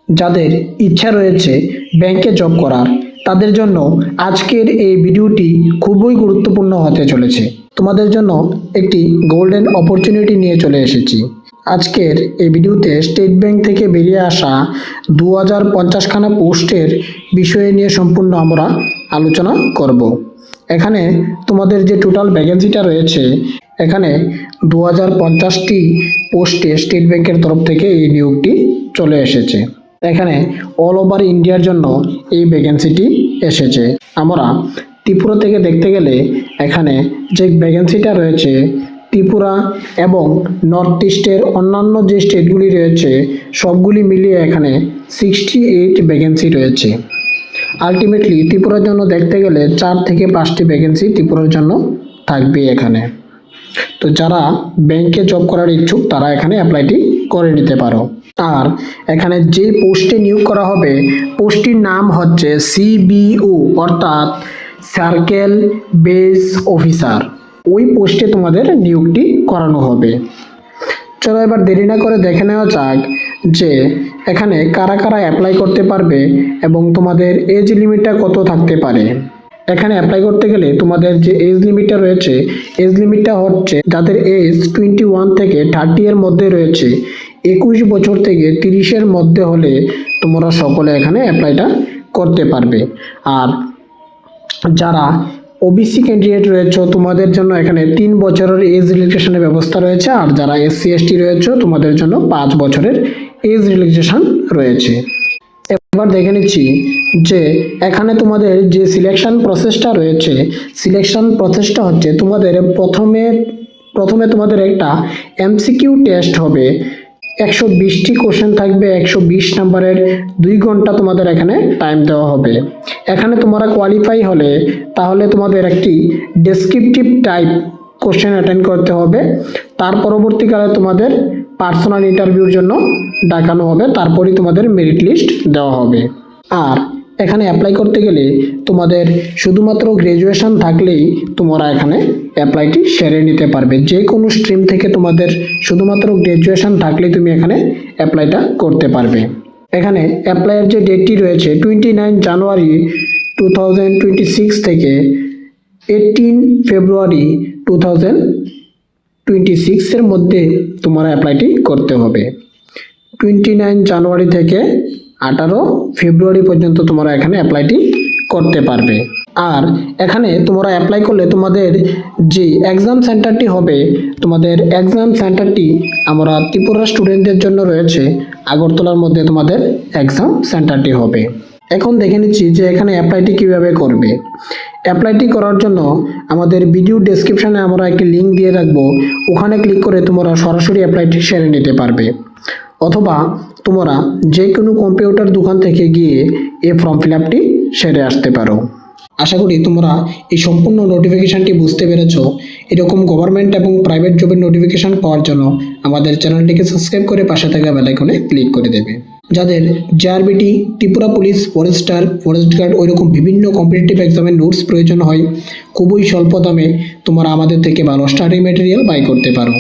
যাদের ইচ্ছা রয়েছে ব্যাংকে জব করার তাদের জন্য আজকের এই ভিডিওটি খুবই গুরুত্বপূর্ণ হতে চলেছে। তোমাদের জন্য একটি গোল্ডেন অপরচুনিটি নিয়ে চলে এসেছি। আজকের এই ভিডিওতে স্টেট ব্যাংক থেকে বেরিয়ে আসা 2050খানা পোস্টের বিষয় নিয়ে সম্পূর্ণ আমরা আলোচনা করব। এখানে তোমাদের যে টোটাল ভ্যাকেন্সিটা রয়েছে, এখানে 2050টি পোস্টে স্টেট ব্যাংকের তরফ থেকে এই নিয়োগটি চলে এসেছে। এখানে অল ওভার ইন্ডিয়ার জন্য এই ভ্যাকেন্সিটি এসেছে। আমরা ত্রিপুরা থেকে দেখতে গেলে এখানে যে ভ্যাকেন্সিটা রয়েছে, ত্রিপুরা এবং নর্থ ইস্টের অন্যান্য যে স্টেটগুলি রয়েছে সবগুলি মিলিয়ে এখানে 68 ভ্যাকেন্সি রয়েছে। আলটিমেটলি ত্রিপুরার জন্য দেখতে গেলে 4 থেকে 5টি ভ্যাকেন্সি ত্রিপুরার জন্য থাকবে এখানে। তো যারা ব্যাংকে জব করার ইচ্ছুক তারা এখানে অ্যাপ্লাইটি করে নিতে পারো। আর এখানে যে পোস্টে নিয়োগ করা হবে পোস্টটির নাম হচ্ছে সিবিও অর্থাৎ সার্কেল বেস অফিসার। ওই পোস্টে তোমাদের নিয়োগটি করানো হবে। চলো এবার দেরি না করে দেখে নেওয়া যাক যে এখানে কারা কারা অ্যাপ্লাই করতে পারবে এবং তোমাদের এজ লিমিটটা কত থাকতে পারে। এখানে অ্যাপ্লাই করতে গেলে তোমাদের যে এজ লিমিটটা রয়েছে, এজ লিমিটটা হচ্ছে যাদের এজ 21 থেকে 30 এর মধ্যে রয়েছে, 21 বছর থেকে 30-এর মধ্যে হলে তোমরা সকলে এখানে অ্যাপ্লাইটা করতে পারবে। আর যারা ওবিসি ক্যান্ডিডেট রয়েছে তোমাদের জন্য এখানে 3 বছরের এজ রিল্যাক্সেশনের ব্যবস্থা রয়েছে। আর যারা এসসি এসটি রয়েছে তোমাদের জন্য 5 বছরের এজ রিল্যাক্সেশন রয়েছে। এবার দেখে নিচ্ছি যে এখানে তোমাদের যে সিলেকশন প্রসেসটা রয়েছে, সিলেকশন প্রসেসটা হচ্ছে তোমাদের প্রথমে তোমাদের একটা এমসিকিউ টেস্ট হবে। 120টি কোশ্চেন থাকবে, 120 নাম্বারের, 2 ঘন্টা তোমাদের এখানে টাইম দেওয়া হবে। এখানে তোমরা কোয়ালিফাই হলে তাহলে তোমাদের একটি ডেসক্রিপটিভ টাইপ কোশ্চেন অ্যাটেন্ড করতে হবে। তার পরবর্তীকালে তোমাদের পার্সোনাল ইন্টারভিউর জন্য ডাকানো হবে, তারপরেই তোমাদের মেরিট লিস্ট দেওয়া হবে। আর এখানে অ্যাপ্লাই করতে গেলে তোমাদের শুধুমাত্র গ্র্যাজুয়েশন থাকলেই তোমরা এখানে অ্যাপ্লাইটি সেরে নিতে পারবে। যে কোনো স্ট্রিম থেকে তোমাদের শুধুমাত্র গ্র্যাজুয়েশন থাকলেই তুমি এখানে অ্যাপ্লাইটা করতে পারবে। এখানে অ্যাপ্লাইয়ের যে ডেটটি রয়েছে 29 জানুয়ারি 2026 থেকে 18 ফেব্রুয়ারি 2026 এর মধ্যে তোমরা অ্যাপ্লাইটি করতে হবে। 29 জানুয়ারি থেকে 18 ফেব্রুয়ারি পর্যন্ত তোমরা এখানে অ্যাপ্লাইটি করতে পারবে। আর এখানে তোমরা অ্যাপ্লাই করলে তোমাদের যে এক্সাম সেন্টারটি হবে, তোমাদের এক্সাম সেন্টারটি আমরা ত্রিপুরা স্টুডেন্টদের জন্য রয়েছে আগরতলার মধ্যে তোমাদের এক্সাম সেন্টারটি হবে। এখন দেখে নিচ্ছি যে এখানে অ্যাপ্লাইটি কিভাবে করবে। অ্যাপ্লাইটি করার জন্য আমাদের ভিডিও ডেসক্রিপশনে আমরা একটি লিঙ্ক দিয়ে রাখবো, ওখানে ক্লিক করে তোমরা সরাসরি অ্যাপ্লাইটি সেরে নিতে পারবে। অথবা তোমরা যে কোনো কম্পিউটার দোকান থেকে গিয়ে এই ফর্ম ফিল আপটি সেরে আসতে পারো। আশা করি তোমরা এই সম্পূর্ণ নোটিফিকেশানটি বুঝতে পেরেছো। এরকম গভর্নমেন্ট এবং প্রাইভেট জবের নোটিফিকেশান পাওয়ার জন্য আমাদের চ্যানেলটিকে সাবস্ক্রাইব করে পাশে থাকা বেল আইকনে ক্লিক করে দেবে। যাদের JRBT, Tripura police, forester, forest guard ওইরকম বিভিন্ন কম্পিটিটিভ এক্সামের নোটস প্রয়োজন হয়, খুবই স্বল্প দামে তোমরা আমাদের থেকে ভালো স্টাডি ম্যাটেরিয়াল বাই করতে পারো।